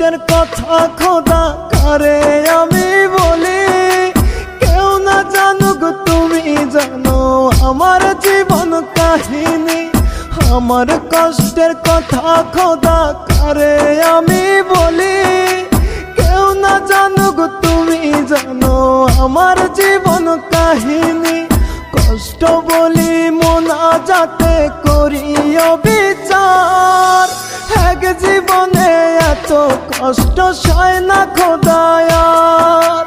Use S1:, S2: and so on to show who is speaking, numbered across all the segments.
S1: কষ্টের কথা খোদা কারে আমি বলি, কেউ না জানুক তুমি জানো আমার জীবন কাহিনী। আমার কষ্টের কথা খোদা কারে আমি বলি, কেউ না জানুক তুমি জানো আমার জীবন কাহিনী। কষ্ট বলি মোনাজাতে করিও বিচার, এক জীবনে এত কষ্ট সয় না খোদায়ার,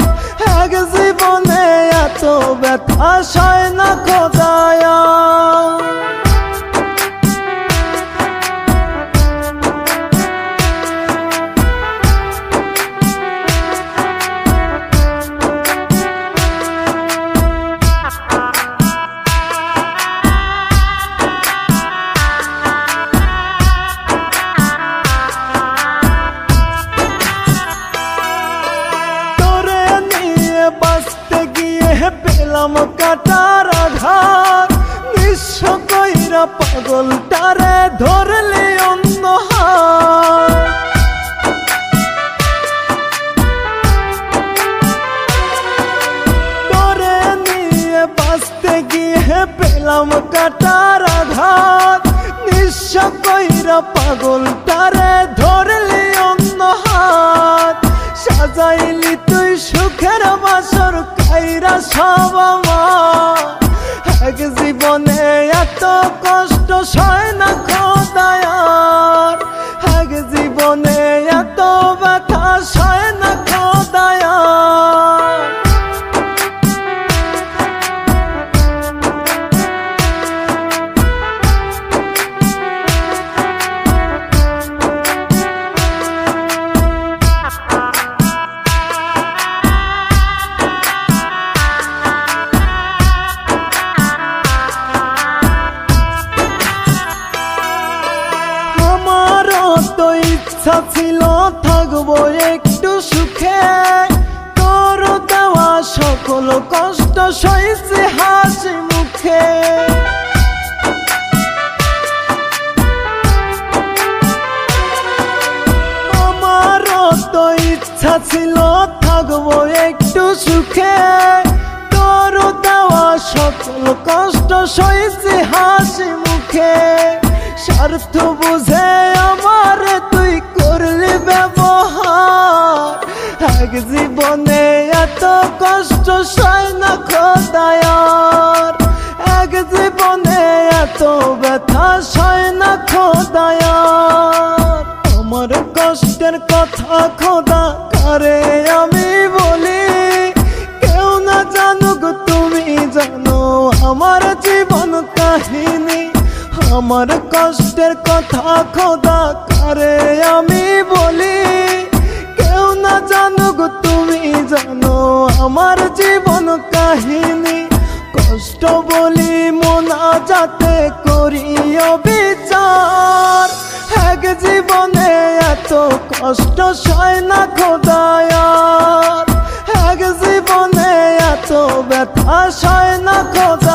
S1: এক জীবনে এত ব্যথা সয় না খোদায়ার। বাঁচতে গিয়ে পেলাম কাটার আঘাত, নিঃস্ব কইরা পাগলটারে ধরলে অন্য হাত। ধরে নিয়ে বাঁচতে গিয়ে পেলাম কাটার আঘাত, নিঃস্ব কইরা পাগলটারে ধরলে অন্য হাত। সাজাইলি তুই সুখের বাসর কাইরা সব আমার, এক জীবনে এত কষ্ট সয় না খোদায়ার, এক জীবনে এত ব্যথা সয় না খোদায়ার। তো ইচ্ছা ছিল থাকবো একটু সুখে, তোর দেওয়া সকল কষ্ট সইছে হাসি মুখে। আমারও তো ইচ্ছা ছিল থাকবো একটু সুখে, তোর দেওয়া সকল কষ্ট সইছে হাসি মুখে। স্বার্থ বুঝে আমার তুই করলি ব্যবহার, এক জীবনে এত কষ্ট সয় না খোদায়ার, এক জীবনে এত ব্যথা সয় না খোদায়ার। আমার কষ্টের কথা খোদা কারে আমি বলি, কেউ না জানুক তুমি জানো আমার জীবন কাহিনী। আমার কষ্টের কথা খোদা কারে আমি বলি, কেউ না জানুক তুমি জানো আমার জীবন কাহিনী। কষ্ট বলি মোনাজাতে করিও বিচার, এক জীবনে এত কষ্ট সয় না খোদায়ার, এক জীবনে এত ব্যথা সয় না খোদায়ার।